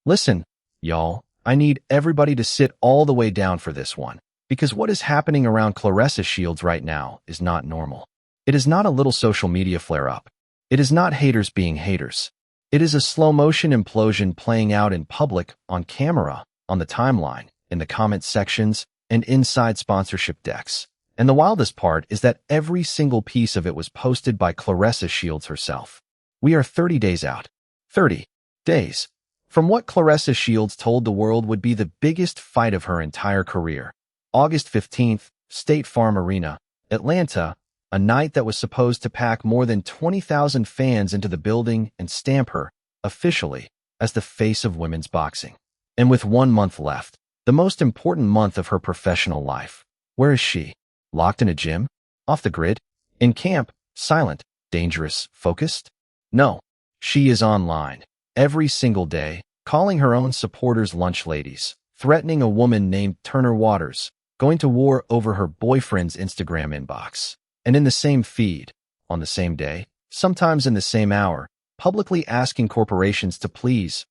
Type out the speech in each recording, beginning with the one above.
Listen, y'all, I need everybody to sit all the way down for this one, because what is happening around Claressa Shields right now is not normal. It is not a little social media flare-up. It is not haters being haters. It is a slow-motion implosion playing out in public, on camera, on the timeline, in the comment sections, and inside sponsorship decks. And the wildest part is that every single piece of it was posted by Claressa Shields herself. We are 30 days out. 30 days from what Claressa Shields told the world would be the biggest fight of her entire career. August 15th, State Farm Arena, Atlanta, a night that was supposed to pack more than 20,000 fans into the building and stamp her, officially, as the face of women's boxing. And with 1 month left, the most important month of her professional life, where is she? Locked in a gym? Off the grid? In camp? Silent? Dangerous? Focused? No. She is online. Every single day, calling her own supporters lunch ladies, threatening a woman named Turner Waters, going to war over her boyfriend's Instagram inbox. And in the same feed, on the same day, sometimes in the same hour, publicly asking corporations to please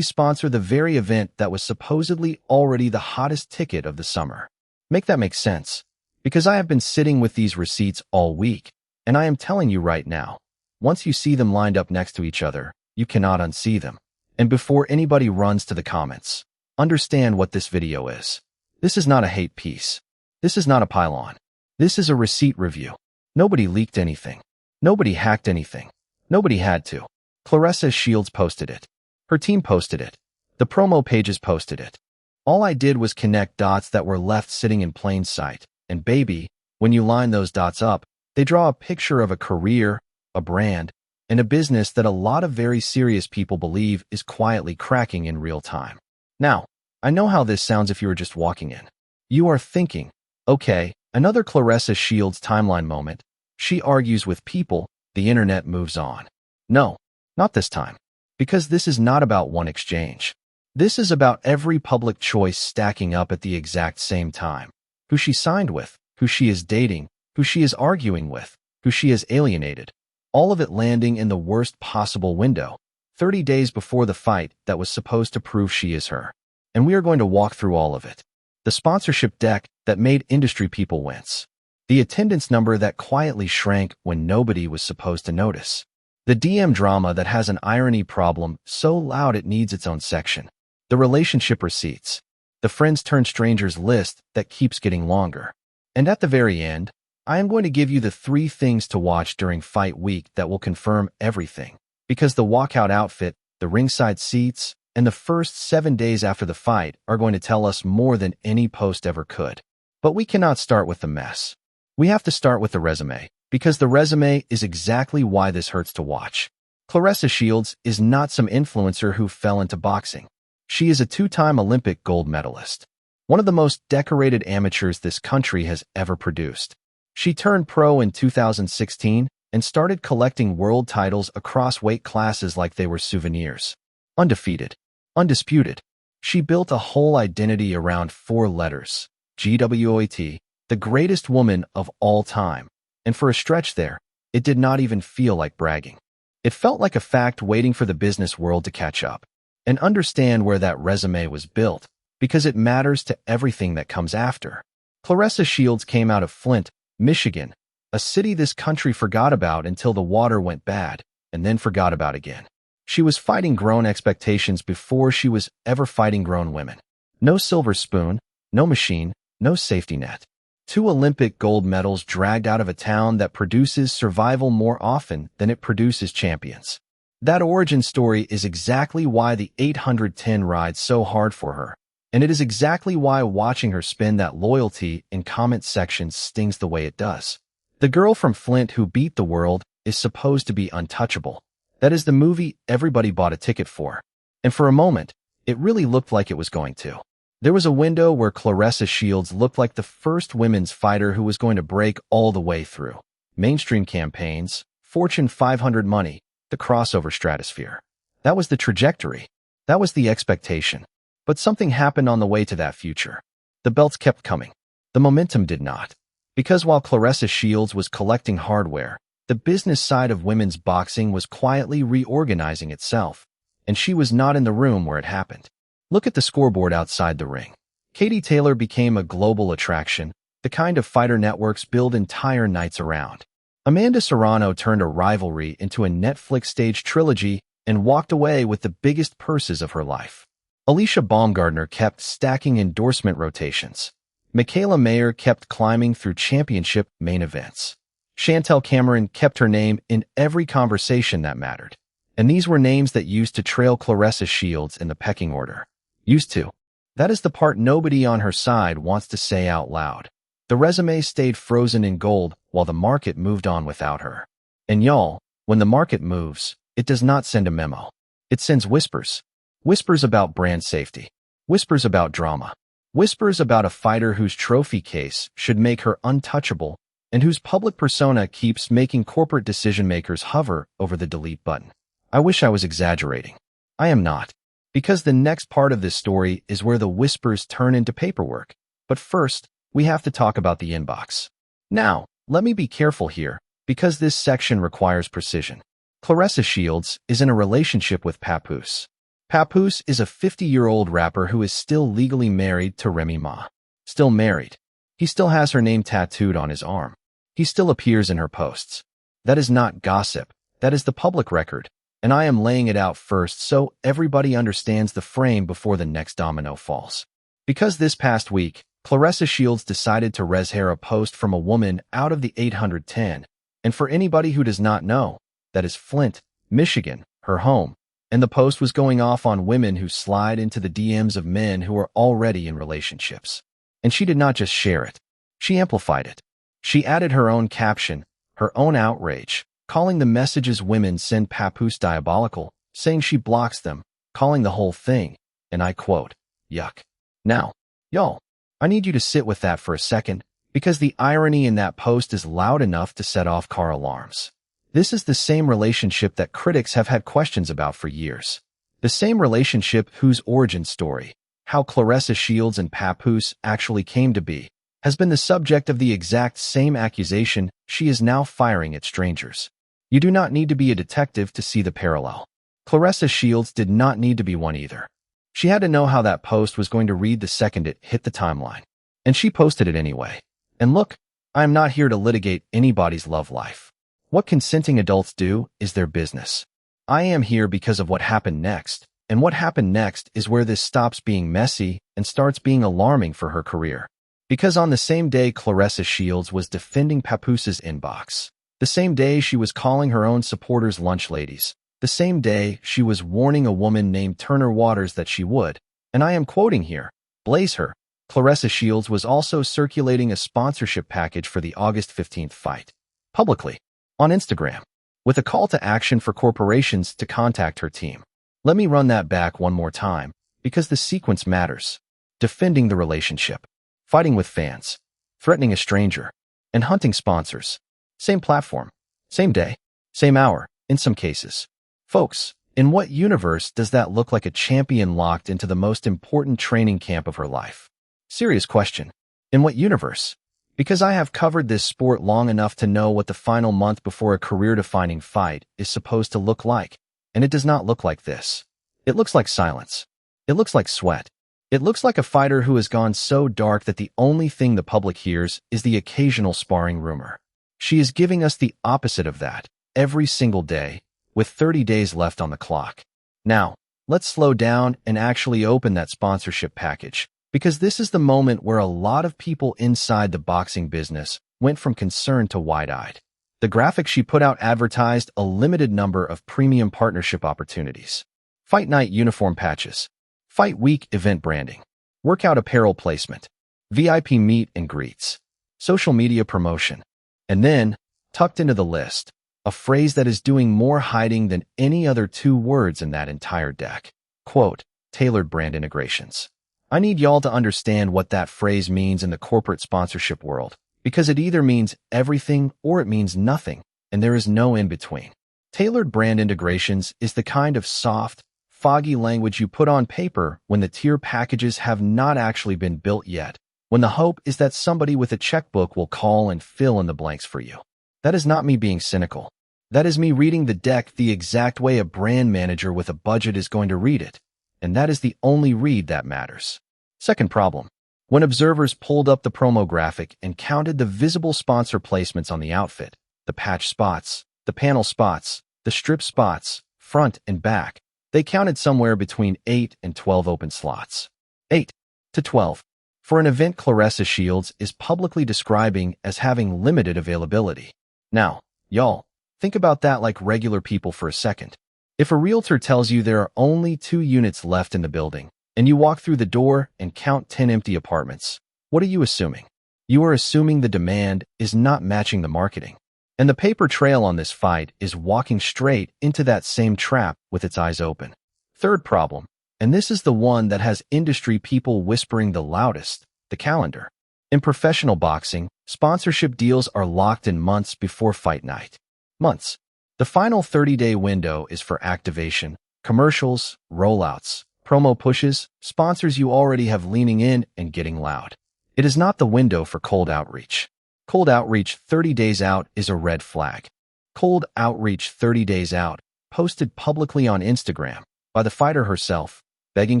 sponsor the very event that was supposedly already the hottest ticket of the summer. Make that make sense, because I have been sitting with these receipts all week, and I am telling you right now, once you see them lined up next to each other, you cannot unsee them. And before anybody runs to the comments, understand what this video is. This is not a hate piece. This is not a pylon. This is a receipt review. Nobody leaked anything. Nobody hacked anything. Nobody had to. Claressa Shields posted it. Her team posted it. The promo pages posted it. All I did was connect dots that were left sitting in plain sight. And baby, when you line those dots up, they draw a picture of a career, a brand, and a business that a lot of very serious people believe is quietly cracking in real time. Now, I know how this sounds if you were just walking in. You are thinking, okay, another Claressa Shields timeline moment. She argues with people, the internet moves on. No, not this time. Because this is not about one exchange. This is about every public choice stacking up at the exact same time. Who she signed with, who she is dating, who she is arguing with, who she has alienated. All of it landing in the worst possible window, 30 days before the fight that was supposed to prove she is her. And we are going to walk through all of it. The sponsorship deck that made industry people wince. The attendance number that quietly shrank when nobody was supposed to notice. The DM drama that has an irony problem so loud it needs its own section. The relationship receipts. The friends turn strangers list that keeps getting longer. And at the very end, I am going to give you the 3 things to watch during fight week that will confirm everything. Because the walkout outfit, the ringside seats, and the first 7 days after the fight are going to tell us more than any post ever could. But we cannot start with the mess. We have to start with the resume, because the resume is exactly why this hurts to watch. Claressa Shields is not some influencer who fell into boxing. She is a 2-time Olympic gold medalist. One of the most decorated amateurs this country has ever produced. She turned pro in 2016 and started collecting world titles across weight classes like they were souvenirs. Undefeated. Undisputed. She built a whole identity around 4 letters. GWOAT, the greatest woman of all time. And for a stretch there, it did not even feel like bragging. It felt like a fact waiting for the business world to catch up and understand where that resume was built, because it matters to everything that comes after. Claressa Shields came out of Flint, Michigan, a city this country forgot about until the water went bad, and then forgot about again. She was fighting grown expectations before she was ever fighting grown women. No silver spoon, no machine, no safety net. 2 Olympic gold medals dragged out of a town that produces survival more often than it produces champions. That origin story is exactly why the 810 rides so hard for her. And it is exactly why watching her spin that loyalty in comment sections stings the way it does. The girl from Flint who beat the world is supposed to be untouchable. That is the movie everybody bought a ticket for. And for a moment, it really looked like it was going to. There was a window where Claressa Shields looked like the first women's fighter who was going to break all the way through. Mainstream campaigns, Fortune 500 money, the crossover stratosphere. That was the trajectory. That was the expectation. But something happened on the way to that future. The belts kept coming. The momentum did not. Because while Claressa Shields was collecting hardware, the business side of women's boxing was quietly reorganizing itself. and she was not in the room where it happened. Look at the scoreboard outside the ring. Katie Taylor became a global attraction, the kind of fighter networks build entire nights around. Amanda Serrano turned a rivalry into a Netflix-staged trilogy and walked away with the biggest purses of her life. Alicia Baumgardner kept stacking endorsement rotations. Michaela Mayer kept climbing through championship main events. Chantel Cameron kept her name in every conversation that mattered. And these were names that used to trail Claressa Shields in the pecking order. Used to. That is the part nobody on her side wants to say out loud. The resume stayed frozen in gold while the market moved on without her. And y'all, when the market moves, it does not send a memo. It sends whispers. Whispers about brand safety. Whispers about drama. Whispers about a fighter whose trophy case should make her untouchable and whose public persona keeps making corporate decision-makers hover over the delete button. I wish I was exaggerating. I am not. Because the next part of this story is where the whispers turn into paperwork. But first, we have to talk about the inbox. Now, let me be careful here, because this section requires precision. Claressa Shields is in a relationship with Papoose. Papoose is a 50-year-old rapper who is still legally married to Remy Ma. Still married. He still has her name tattooed on his arm. He still appears in her posts. That is not gossip. That is the public record. And I am laying it out first so everybody understands the frame before the next domino falls. Because this past week, Claressa Shields decided to res-hair a post from a woman out of the 810. And for anybody who does not know, that is Flint, Michigan, her home. And the post was going off on women who slide into the DMs of men who are already in relationships. And she did not just share it. She amplified it. She added her own caption, her own outrage, calling the messages women send Papoose diabolical, saying she blocks them, calling the whole thing, and I quote, yuck. Now, y'all, I need you to sit with that for a second, because the irony in that post is loud enough to set off car alarms. This is the same relationship that critics have had questions about for years. The same relationship whose origin story, how Claressa Shields and Papoose actually came to be, has been the subject of the exact same accusation she is now firing at strangers. You do not need to be a detective to see the parallel. Claressa Shields did not need to be one either. She had to know how that post was going to read the second it hit the timeline. And she posted it anyway. And look, I am not here to litigate anybody's love life. What consenting adults do is their business. I am here because of what happened next. And what happened next is where this stops being messy and starts being alarming for her career. Because on the same day Claressa Shields was defending Papoose's inbox, the same day she was calling her own supporters lunch ladies, the same day she was warning a woman named Turner Waters that she would, and I am quoting here, blaze her, Claressa Shields was also circulating a sponsorship package for the August 15th fight, publicly, on Instagram, with a call to action for corporations to contact her team. Let me run that back one more time, because the sequence matters. Defending the relationship, fighting with fans, threatening a stranger, and hunting sponsors. Same platform, same day, same hour, in some cases. Folks, in what universe does that look like a champion locked into the most important training camp of her life? Serious question. In what universe? Because I have covered this sport long enough to know what the final month before a career-defining fight is supposed to look like, and it does not look like this. It looks like silence. It looks like sweat. It looks like a fighter who has gone so dark that the only thing the public hears is the occasional sparring rumor. She is giving us the opposite of that, every single day, with 30 days left on the clock. Now, let's slow down and actually open that sponsorship package, because this is the moment where a lot of people inside the boxing business went from concerned to wide-eyed. The graphic she put out advertised a limited number of premium partnership opportunities. Fight night uniform patches, fight week event branding, workout apparel placement, VIP meet and greets, social media promotion. And then, tucked into the list, a phrase that is doing more hiding than any other two words in that entire deck. Quote, tailored brand integrations. I need y'all to understand what that phrase means in the corporate sponsorship world, because it either means everything or it means nothing, and there is no in-between. Tailored brand integrations is the kind of soft, foggy language you put on paper when the tier packages have not actually been built yet, when the hope is that somebody with a checkbook will call and fill in the blanks for you. That is not me being cynical. That is me reading the deck the exact way a brand manager with a budget is going to read it, and that is the only read that matters. Second problem. When observers pulled up the promo graphic and counted the visible sponsor placements on the outfit, the patch spots, the panel spots, the strip spots, front and back, they counted somewhere between 8 and 12 open slots. 8 to 12. For an event Claressa Shields is publicly describing as having limited availability. Now, y'all, think about that like regular people for a second. If a realtor tells you there are only 2 units left in the building, and you walk through the door and count 10 empty apartments, what are you assuming? You are assuming the demand is not matching the marketing. And the paper trail on this fight is walking straight into that same trap with its eyes open. Third problem, and this is the one that has industry people whispering the loudest, the calendar. In professional boxing, sponsorship deals are locked in months before fight night. Months. The final 30-day window is for activation, commercials, rollouts, promo pushes, sponsors you already have leaning in and getting loud. It is not the window for cold outreach. Cold outreach 30 days out is a red flag. Cold outreach 30 days out, posted publicly on Instagram by the fighter herself, begging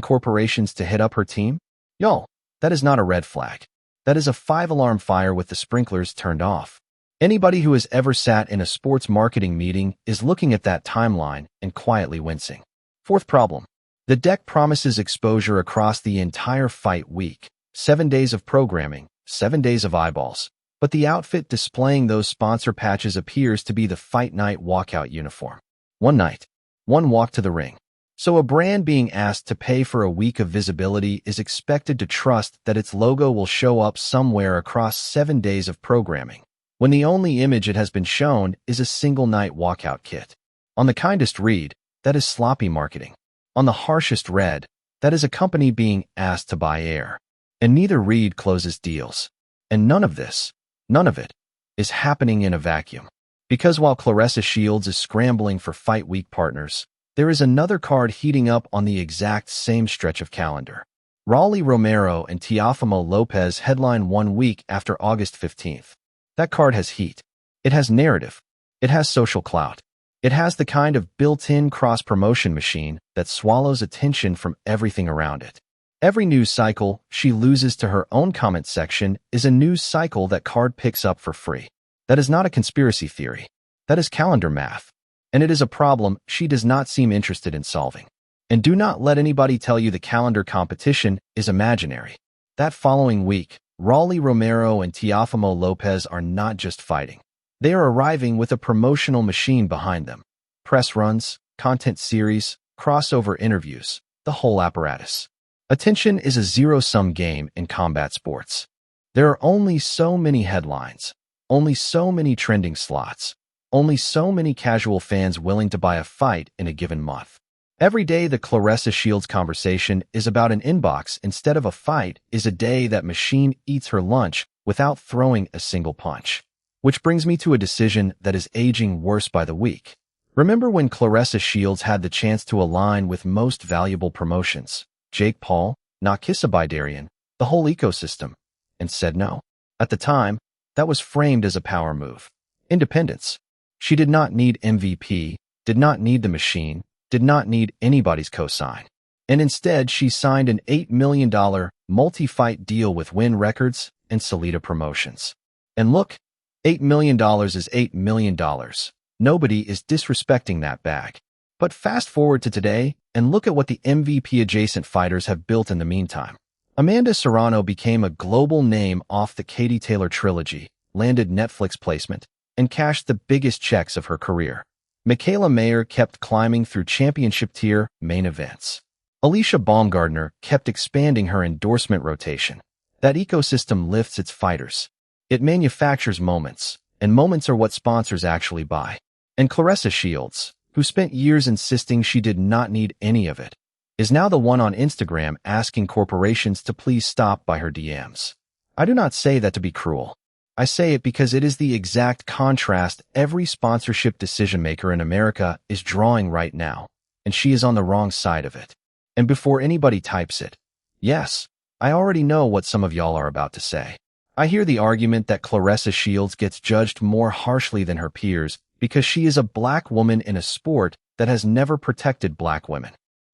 corporations to hit up her team? Y'all, that is not a red flag. That is a 5-alarm fire with the sprinklers turned off. Anybody who has ever sat in a sports marketing meeting is looking at that timeline and quietly wincing. Fourth problem. The deck promises exposure across the entire fight week, 7 days of programming, 7 days of eyeballs, but the outfit displaying those sponsor patches appears to be the fight night walkout uniform. One night, one walk to the ring. So a brand being asked to pay for a week of visibility is expected to trust that its logo will show up somewhere across 7 days of programming, when the only image it has been shown is a single night walkout kit. On the kindest read, that is sloppy marketing. On the harshest read, that is a company being asked to buy air. And neither read closes deals. And none of it, is happening in a vacuum. Because while Claressa Shields is scrambling for fight week partners, there is another card heating up on the exact same stretch of calendar. Rolly Romero and Teofimo Lopez headline 1 week after August 15th. That card has heat. It has narrative. It has social clout. It has the kind of built-in cross-promotion machine that swallows attention from everything around it. Every news cycle she loses to her own comment section is a news cycle that card picks up for free. That is not a conspiracy theory. That is calendar math. And it is a problem she does not seem interested in solving. And do not let anybody tell you the calendar competition is imaginary. That following week, Rolly Romero and Teofimo Lopez are not just fighting. They are arriving with a promotional machine behind them. Press runs, content series, crossover interviews, the whole apparatus. Attention is a zero-sum game in combat sports. There are only so many headlines, only so many trending slots, only so many casual fans willing to buy a fight in a given month. Every day the Claressa Shields conversation is about an inbox instead of a fight is a day that machine eats her lunch without throwing a single punch. Which brings me to a decision that is aging worse by the week. Remember when Claressa Shields had the chance to align with most valuable promotions, Jake Paul, Nakisa, the whole ecosystem, and said no? At the time, that was framed as a power move. Independence. She did not need MVP, did not need the machine, did not need anybody's cosign. And instead, she signed an $8 million multi-fight deal with Win Records and Salida Promotions. And look, $8 million is $8 million. Nobody is disrespecting that bag. But fast forward to today and look at what the MVP-adjacent fighters have built in the meantime. Amanda Serrano became a global name off the Katie Taylor trilogy, landed Netflix placement, and cashed the biggest checks of her career. Michaela Mayer kept climbing through championship-tier main events. Alicia Baumgardner kept expanding her endorsement rotation. That ecosystem lifts its fighters. It manufactures moments, and moments are what sponsors actually buy. And Claressa Shields, who spent years insisting she did not need any of it, is now the one on Instagram asking corporations to please stop by her DMs. I do not say that to be cruel. I say it because it is the exact contrast every sponsorship decision-maker in America is drawing right now, and she is on the wrong side of it. And before anybody types it, yes, I already know what some of y'all are about to say. I hear the argument that Claressa Shields gets judged more harshly than her peers because she is a black woman in a sport that has never protected black women.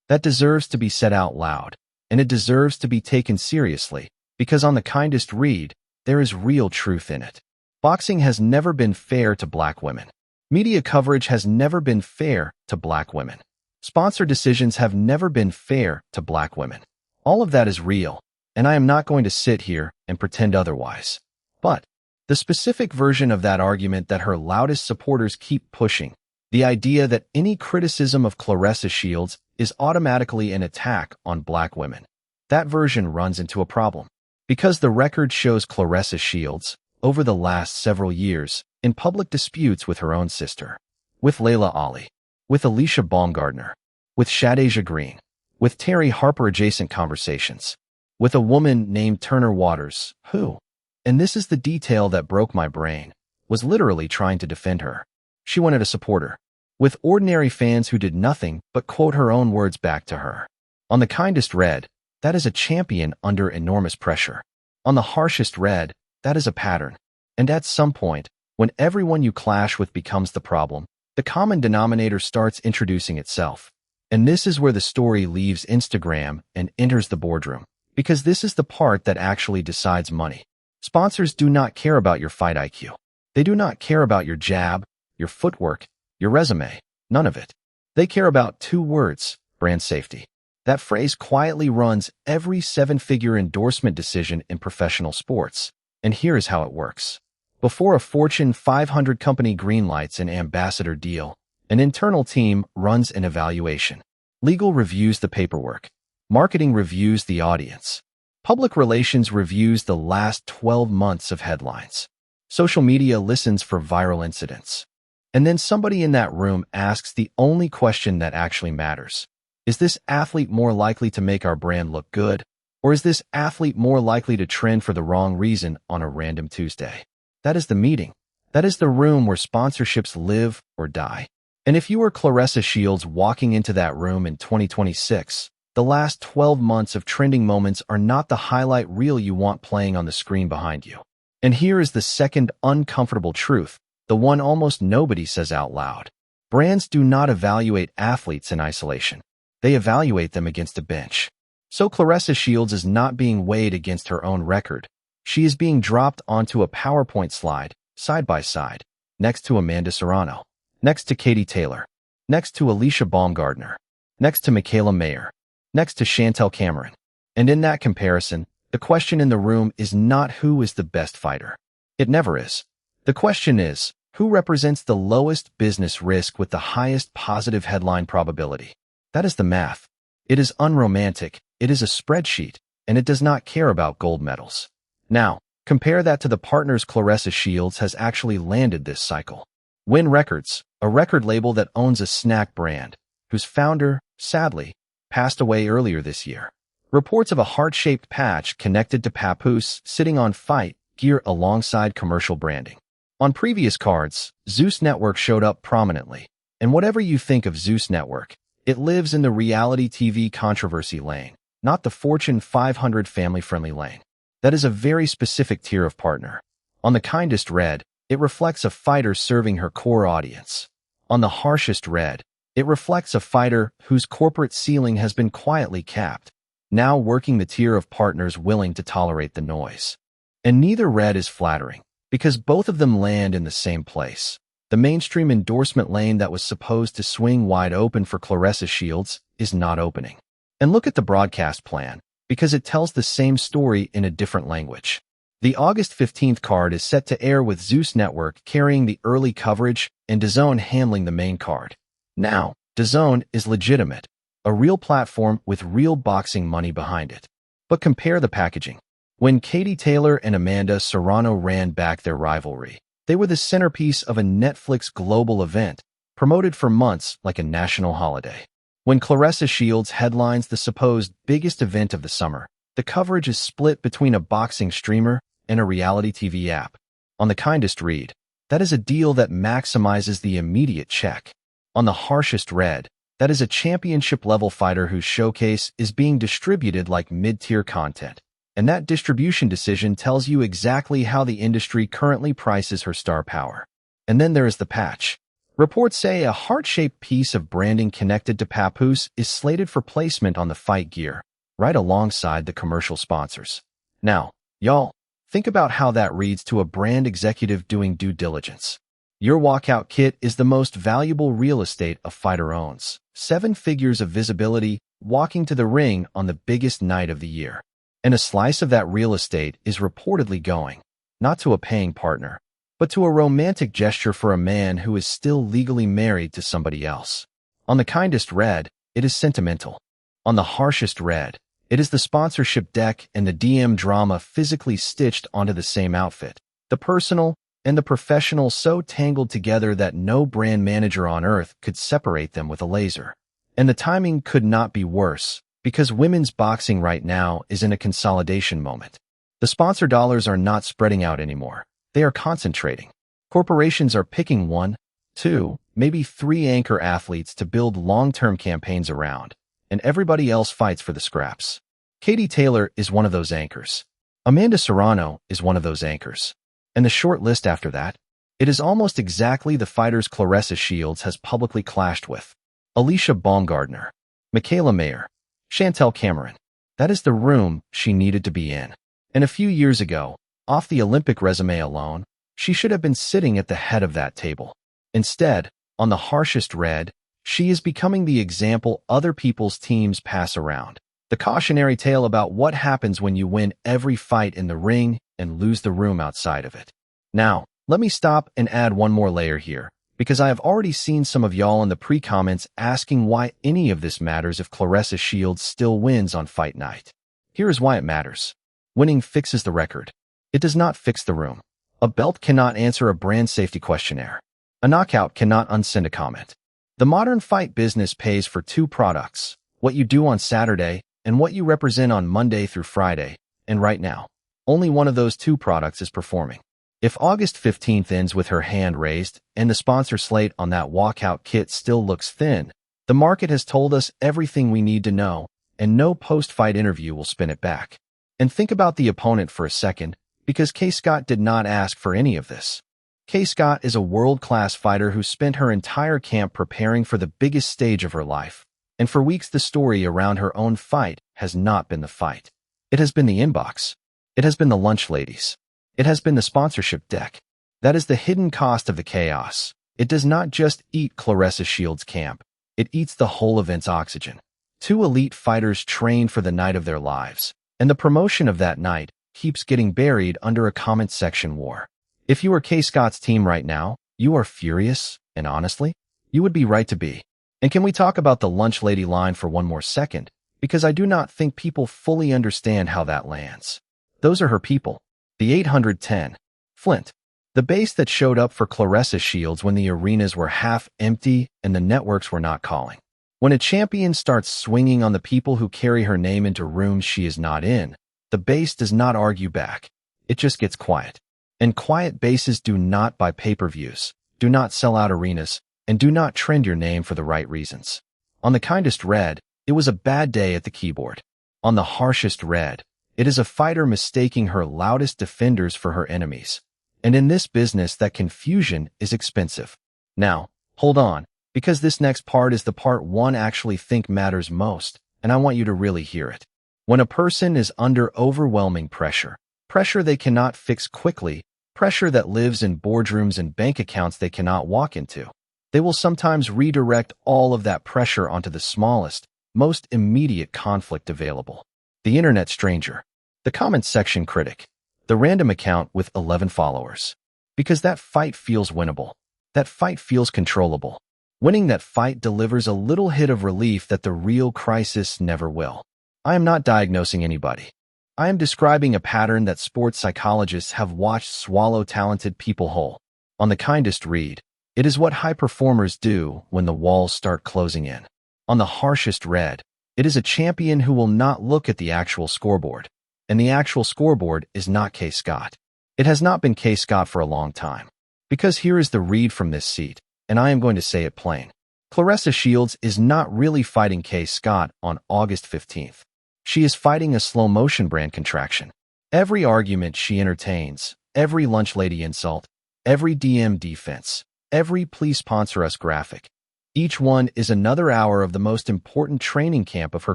That deserves to be said out loud, and it deserves to be taken seriously, because on the kindest read, there is real truth in it. Boxing has never been fair to black women. Media coverage has never been fair to black women. Sponsor decisions have never been fair to black women. All of that is real, and I am not going to sit here and pretend otherwise. But the specific version of that argument that her loudest supporters keep pushing, the idea that any criticism of Claressa Shields is automatically an attack on black women, that version runs into a problem. Because the record shows Claressa Shields, over the last several years, in public disputes with her own sister, with Layla Ali, with Alicia Baumgardner, with Shadasia Green, with Terry Harper adjacent conversations, with a woman named Turner Waters, who, and this is the detail that broke my brain, was literally trying to defend her. She wanted to support her, with ordinary fans who did nothing but quote her own words back to her. On the kindest read, that is a champion under enormous pressure. On the harshest read, that is a pattern. And at some point, when everyone you clash with becomes the problem, the common denominator starts introducing itself. And this is where the story leaves Instagram and enters the boardroom, because this is the part that actually decides money. Sponsors do not care about your fight IQ. They do not care about your jab, your footwork, your resume, none of it. They care about two words: brand safety. That phrase quietly runs every seven-figure endorsement decision in professional sports. And here is how it works. Before a Fortune 500 company greenlights an ambassador deal, an internal team runs an evaluation. Legal reviews the paperwork. Marketing reviews the audience. Public relations reviews the last 12 months of headlines. Social media listens for viral incidents. And then somebody in that room asks the only question that actually matters. Is this athlete more likely to make our brand look good? Or is this athlete more likely to trend for the wrong reason on a random Tuesday? That is the meeting. That is the room where sponsorships live or die. And if you are Claressa Shields walking into that room in 2026, the last 12 months of trending moments are not the highlight reel you want playing on the screen behind you. And here is the second uncomfortable truth, the one almost nobody says out loud. Brands do not evaluate athletes in isolation. They evaluate them against a bench. So Claressa Shields is not being weighed against her own record. She is being dropped onto a PowerPoint slide, side by side, next to Amanda Serrano, next to Katie Taylor, next to Alicia Baumgardner, next to Michaela Mayer, next to Chantel Cameron. And in that comparison, the question in the room is not who is the best fighter. It never is. The question is, who represents the lowest business risk with the highest positive headline probability? That is the math. It is unromantic, it is a spreadsheet, and it does not care about gold medals. Now, compare that to the partners Claressa Shields has actually landed this cycle. Win Records, a record label that owns a snack brand, whose founder, sadly, passed away earlier this year. Reports of a heart-shaped patch connected to Papoose sitting on fight gear alongside commercial branding. On previous cards, Zeus Network showed up prominently. And whatever you think of Zeus Network, it lives in the reality TV controversy lane, not the Fortune 500 family-friendly lane. That is a very specific tier of partner. On the kindest read, it reflects a fighter serving her core audience. On the harshest read, it reflects a fighter whose corporate ceiling has been quietly capped, now working the tier of partners willing to tolerate the noise. And neither read is flattering, because both of them land in the same place. The mainstream endorsement lane that was supposed to swing wide open for Claressa Shields is not opening. And look at the broadcast plan, because it tells the same story in a different language. The August 15th card is set to air with Zeus Network carrying the early coverage and DAZN handling the main card. Now, DAZN is legitimate, a real platform with real boxing money behind it. But compare the packaging. When Katie Taylor and Amanda Serrano ran back their rivalry, they were the centerpiece of a Netflix global event, promoted for months like a national holiday. When Claressa Shields headlines the supposed biggest event of the summer, the coverage is split between a boxing streamer and a reality TV app. On the kindest read, that is a deal that maximizes the immediate check. On the harshest read, that is a championship-level fighter whose showcase is being distributed like mid-tier content. And that distribution decision tells you exactly how the industry currently prices her star power. And then there is the patch. Reports say a heart-shaped piece of branding connected to Papoose is slated for placement on the fight gear, right alongside the commercial sponsors. Now, y'all, think about how that reads to a brand executive doing due diligence. Your walkout kit is the most valuable real estate a fighter owns. 7 figures of visibility, walking to the ring on the biggest night of the year. And a slice of that real estate is reportedly going, not to a paying partner, but to a romantic gesture for a man who is still legally married to somebody else. On the kindest red, it is sentimental. On the harshest red, it is the sponsorship deck and the DM drama physically stitched onto the same outfit. The personal and the professional so tangled together that no brand manager on earth could separate them with a laser. And the timing could not be worse, because women's boxing right now is in a consolidation moment. The sponsor dollars are not spreading out anymore. They are concentrating. Corporations are picking 1, 2, maybe 3 anchor athletes to build long-term campaigns around, and everybody else fights for the scraps. Katie Taylor is one of those anchors. Amanda Serrano is one of those anchors. And the short list after that? It is almost exactly the fighters Claressa Shields has publicly clashed with. Alicia Baumgardner, Michaela Mayer, Chantel Cameron. That is the room she needed to be in. And a few years ago, off the Olympic resume alone, she should have been sitting at the head of that table. Instead, on the harshest red, she is becoming the example other people's teams pass around. The cautionary tale about what happens when you win every fight in the ring and lose the room outside of it. Now, let me stop and add one more layer here, because I have already seen some of y'all in the pre-comments asking why any of this matters if Claressa Shields still wins on fight night. Here is why it matters. Winning fixes the record. It does not fix the room. A belt cannot answer a brand safety questionnaire. A knockout cannot unsend a comment. The modern fight business pays for 2 products, what you do on Saturday and what you represent on Monday through Friday, and right now, only one of those 2 products is performing. If August 15th ends with her hand raised and the sponsor slate on that walkout kit still looks thin, the market has told us everything we need to know, and no post-fight interview will spin it back. And think about the opponent for a second, because Kay Scott did not ask for any of this. Kay Scott is a world-class fighter who spent her entire camp preparing for the biggest stage of her life. And for weeks the story around her own fight has not been the fight. It has been the inbox. It has been the lunch ladies. It has been the sponsorship deck. That is the hidden cost of the chaos. It does not just eat Claressa Shields' camp. It eats the whole event's oxygen. 2 elite fighters trained for the night of their lives, and the promotion of that night keeps getting buried under a comment section war. If you are Kay Scott's team right now, you are furious, and honestly, you would be right to be. And can we talk about the lunch lady line for one more second? Because I do not think people fully understand how that lands. Those are her people. The 810. Flint. The base that showed up for Claressa Shields when the arenas were half empty and the networks were not calling. When a champion starts swinging on the people who carry her name into rooms she is not in, the base does not argue back. It just gets quiet. And quiet bases do not buy pay-per-views, do not sell out arenas, and do not trend your name for the right reasons. On the kindest red, it was a bad day at the keyboard. On the harshest red, it is a fighter mistaking her loudest defenders for her enemies. And in this business, that confusion is expensive. Now, hold on, because this next part is the part one actually think matters most, and I want you to really hear it. When a person is under overwhelming pressure, pressure they cannot fix quickly, pressure that lives in boardrooms and bank accounts they cannot walk into, they will sometimes redirect all of that pressure onto the smallest, most immediate conflict available. The internet stranger, the comment section critic, the random account with 11 followers. Because that fight feels winnable. That fight feels controllable. Winning that fight delivers a little hit of relief that the real crisis never will. I am not diagnosing anybody. I am describing a pattern that sports psychologists have watched swallow talented people whole. On the kindest read, it is what high performers do when the walls start closing in. On the harshest red, it is a champion who will not look at the actual scoreboard. And the actual scoreboard is not Kay Scott. It has not been Kay Scott for a long time. Because here is the read from this seat, and I am going to say it plain. Claressa Shields is not really fighting Kay Scott on August 15th. She is fighting a slow-motion brand contraction. Every argument she entertains, every lunch lady insult, every DM defense, every please sponsor us graphic. Each one is another hour of the most important training camp of her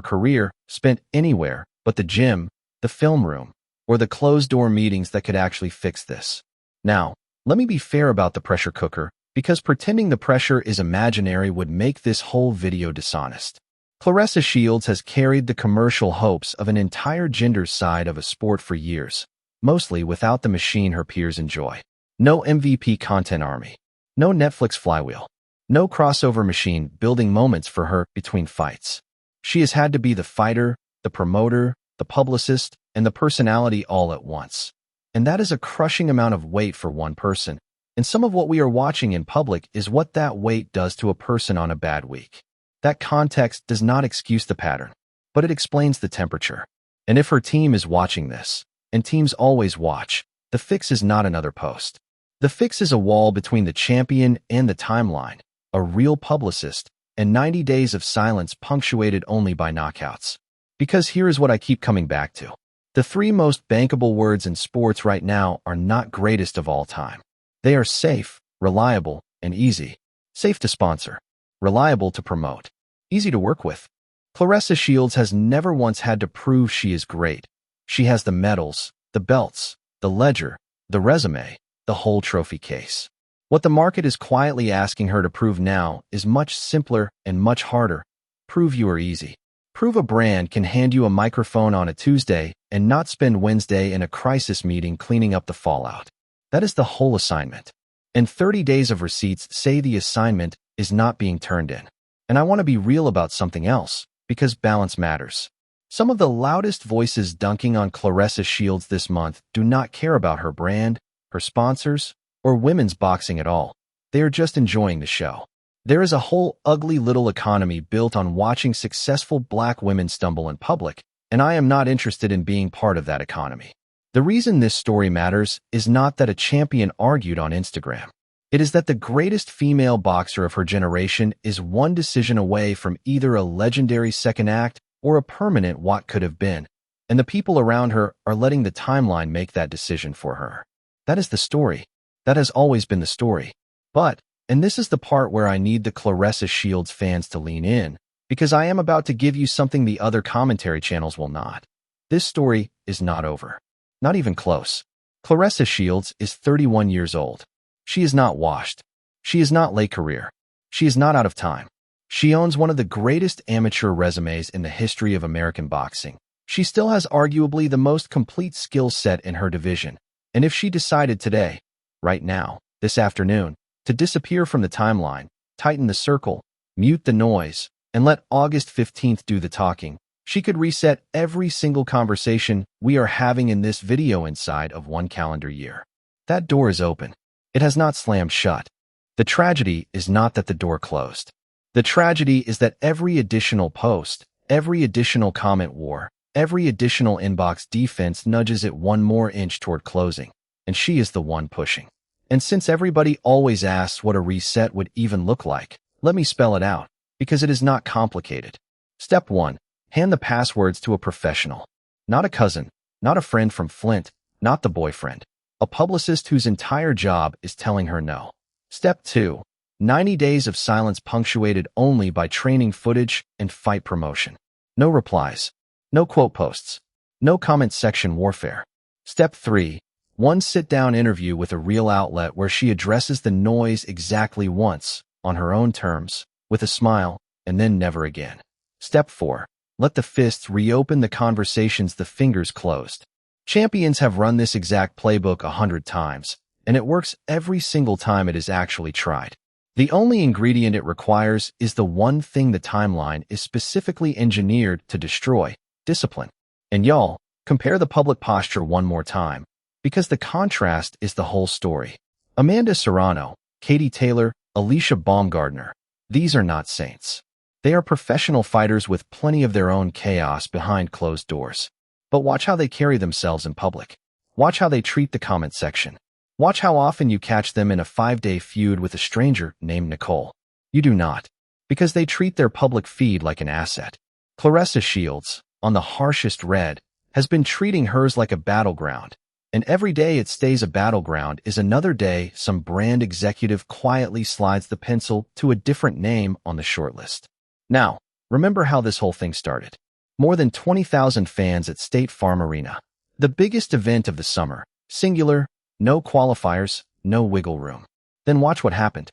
career spent anywhere but the gym, the film room, or the closed-door meetings that could actually fix this. Now, let me be fair about the pressure cooker, because pretending the pressure is imaginary would make this whole video dishonest. Claressa Shields has carried the commercial hopes of an entire gender side of a sport for years, mostly without the machine her peers enjoy. No MVP content army. No Netflix flywheel. No crossover machine building moments for her between fights. She has had to be the fighter, the promoter, the publicist, and the personality all at once. And that is a crushing amount of weight for one person. And some of what we are watching in public is what that weight does to a person on a bad week. That context does not excuse the pattern, but it explains the temperature. And if her team is watching this, and teams always watch, the fix is not another post. The fix is a wall between the champion and the timeline, a real publicist, and 90 days of silence punctuated only by knockouts. Because here is what I keep coming back to. The three most bankable words in sports right now are not greatest of all time. They are safe, reliable, and easy. Safe to sponsor. Reliable to promote. Easy to work with. Claressa Shields has never once had to prove she is great. She has the medals, the belts, the ledger, the resume, the whole trophy case. What the market is quietly asking her to prove now is much simpler and much harder. Prove you are easy. Prove a brand can hand you a microphone on a Tuesday and not spend Wednesday in a crisis meeting cleaning up the fallout. That is the whole assignment. And 30 days of receipts say the assignment is not being turned in. And I want to be real about something else, because balance matters. Some of the loudest voices dunking on Claressa Shields this month do not care about her brand, her sponsors, or women's boxing at all. They are just enjoying the show. There is a whole ugly little economy built on watching successful black women stumble in public, and I am not interested in being part of that economy. The reason this story matters is not that a champion argued on Instagram. It is that the greatest female boxer of her generation is one decision away from either a legendary second act or a permanent what could have been, and the people around her are letting the timeline make that decision for her. That is the story. That has always been the story. But, and this is the part where I need the Claressa Shields fans to lean in, because I am about to give you something the other commentary channels will not. This story is not over. Not even close. Claressa Shields is 31 years old. She is not washed. She is not late career. She is not out of time. She owns one of the greatest amateur resumes in the history of American boxing. She still has arguably the most complete skill set in her division. And if she decided today, right now, this afternoon, to disappear from the timeline, tighten the circle, mute the noise, and let August 15th do the talking, she could reset every single conversation we are having in this video inside of one calendar year. That door is open. It has not slammed shut. The tragedy is not that the door closed. The tragedy is that every additional post, every additional comment war, every additional inbox defense nudges it one more inch toward closing, and she is the one pushing. And since everybody always asks what a reset would even look like, let me spell it out, because it is not complicated. Step 1. Hand the passwords to a professional. Not a cousin, not a friend from Flint, not the boyfriend. A publicist whose entire job is telling her no. Step 2. 90 days of silence punctuated only by training footage and fight promotion. No replies. No quote posts. No comment section warfare. Step 3. One sit-down interview with a real outlet where she addresses the noise exactly once, on her own terms, with a smile, and then never again. Step 4. Let the fists reopen the conversations the fingers closed. Champions have run this exact playbook 100 times, and it works every single time it is actually tried. The only ingredient it requires is the one thing the timeline is specifically engineered to destroy: discipline. And y'all, compare the public posture one more time, because the contrast is the whole story. Amanda Serrano, Katie Taylor, Alicia Baumgardner, these are not saints. They are professional fighters with plenty of their own chaos behind closed doors. But watch how they carry themselves in public. Watch how they treat the comment section. Watch how often you catch them in a 5-day feud with a stranger named Nicole. You do not, because they treat their public feed like an asset. Claressa Shields, on the harshest red, has been treating hers like a battleground. And every day it stays a battleground is another day some brand executive quietly slides the pencil to a different name on the shortlist. Now, remember how this whole thing started. More than 20,000 fans at State Farm Arena. The biggest event of the summer. Singular, no qualifiers, no wiggle room. Then watch what happened.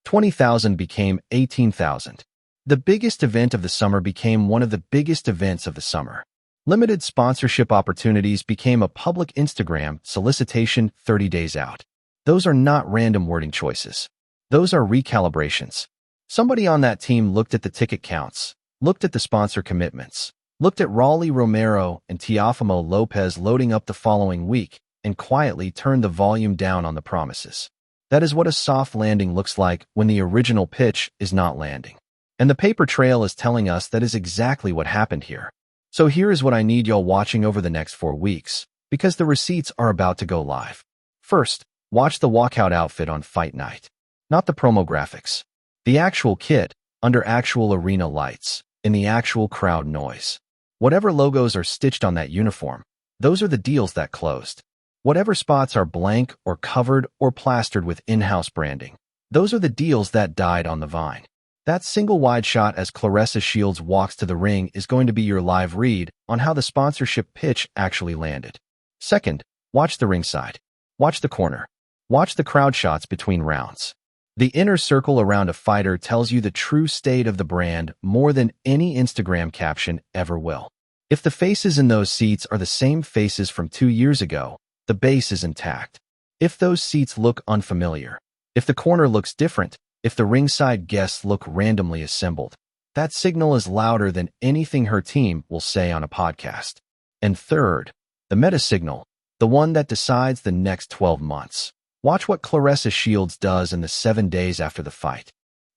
20,000 became 18,000. The biggest event of the summer became one of the biggest events of the summer. Limited sponsorship opportunities became a public Instagram solicitation 30 days out. Those are not random wording choices. Those are recalibrations. Somebody on that team looked at the ticket counts, looked at the sponsor commitments, looked at Raleigh Romero and Teofimo Lopez loading up the following week, and quietly turned the volume down on the promises. That is what a soft landing looks like when the original pitch is not landing. And the paper trail is telling us that is exactly what happened here. So here is what I need y'all watching over the next 4 weeks, because the receipts are about to go live. First, watch the walkout outfit on fight night. Not the promo graphics. The actual kit, under actual arena lights, in the actual crowd noise. Whatever logos are stitched on that uniform, those are the deals that closed. Whatever spots are blank or covered or plastered with in-house branding, those are the deals that died on the vine. That single wide shot as Claressa Shields walks to the ring is going to be your live read on how the sponsorship pitch actually landed. Second, watch the ringside. Watch the corner. Watch the crowd shots between rounds. The inner circle around a fighter tells you the true state of the brand more than any Instagram caption ever will. If the faces in those seats are the same faces from 2 years ago, the base is intact. If those seats look unfamiliar, if the corner looks different, if the ringside guests look randomly assembled, that signal is louder than anything her team will say on a podcast. And third, the meta signal, the one that decides the next 12 months. Watch what Claressa Shields does in the 7 days after the fight.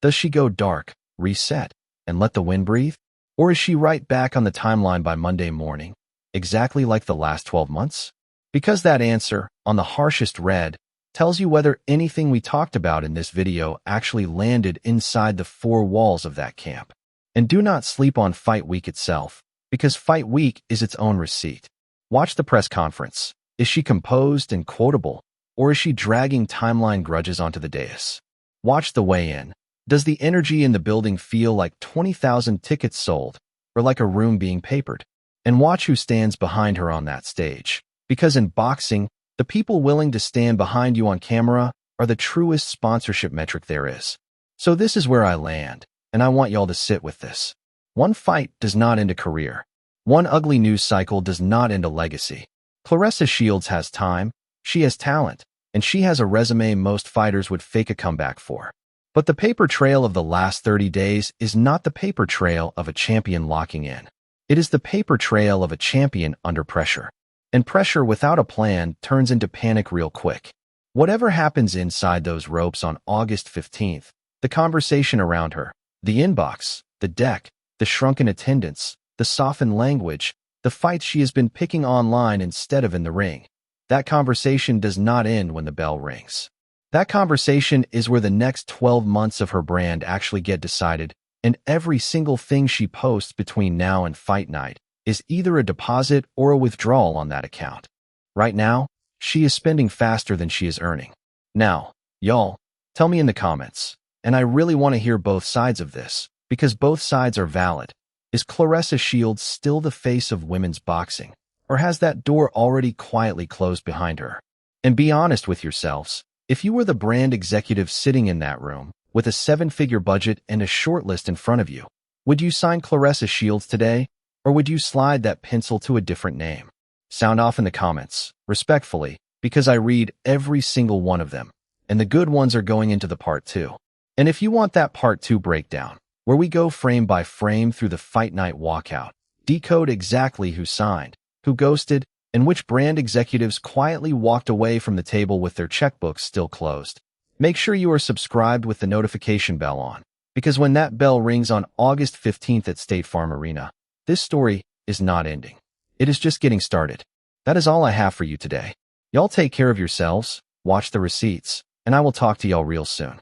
Does she go dark, reset, and let the wind breathe? Or is she right back on the timeline by Monday morning, exactly like the last 12 months? Because that answer, on the harshest red, tells you whether anything we talked about in this video actually landed inside the 4 walls of that camp. And do not sleep on Fight Week itself, because Fight Week is its own receipt. Watch the press conference. Is she composed and quotable, or is she dragging timeline grudges onto the dais? Watch the weigh-in. Does the energy in the building feel like 20,000 tickets sold, or like a room being papered? And watch who stands behind her on that stage. Because in boxing, the people willing to stand behind you on camera are the truest sponsorship metric there is. So this is where I land, and I want y'all to sit with this. One fight does not end a career. One ugly news cycle does not end a legacy. Claressa Shields has time, she has talent, and she has a resume most fighters would fake a comeback for. But the paper trail of the last 30 days is not the paper trail of a champion locking in. It is the paper trail of a champion under pressure. And pressure without a plan turns into panic real quick. Whatever happens inside those ropes on August 15th, the conversation around her, the inbox, the deck, the shrunken attendance, the softened language, the fights she has been picking online instead of in the ring, that conversation does not end when the bell rings. That conversation is where the next 12 months of her brand actually get decided, and every single thing she posts between now and fight night is either a deposit or a withdrawal on that account. Right now, she is spending faster than she is earning. Now, y'all, tell me in the comments, and I really want to hear both sides of this, because both sides are valid. Is Claressa Shields still the face of women's boxing, or has that door already quietly closed behind her? And be honest with yourselves, if you were the brand executive sitting in that room, with a 7-figure budget and a short list in front of you, would you sign Claressa Shields today? Or would you slide that pencil to a different name? Sound off in the comments, respectfully, because I read every single one of them, and the good ones are going into the part 2. And if you want that part 2 breakdown, where we go frame by frame through the fight night walkout, decode exactly who signed, who ghosted, and which brand executives quietly walked away from the table with their checkbooks still closed, make sure you are subscribed with the notification bell on, because when that bell rings on August 15th at State Farm Arena, this story is not ending. It is just getting started. That is all I have for you today. Y'all take care of yourselves, watch the receipts, and I will talk to y'all real soon.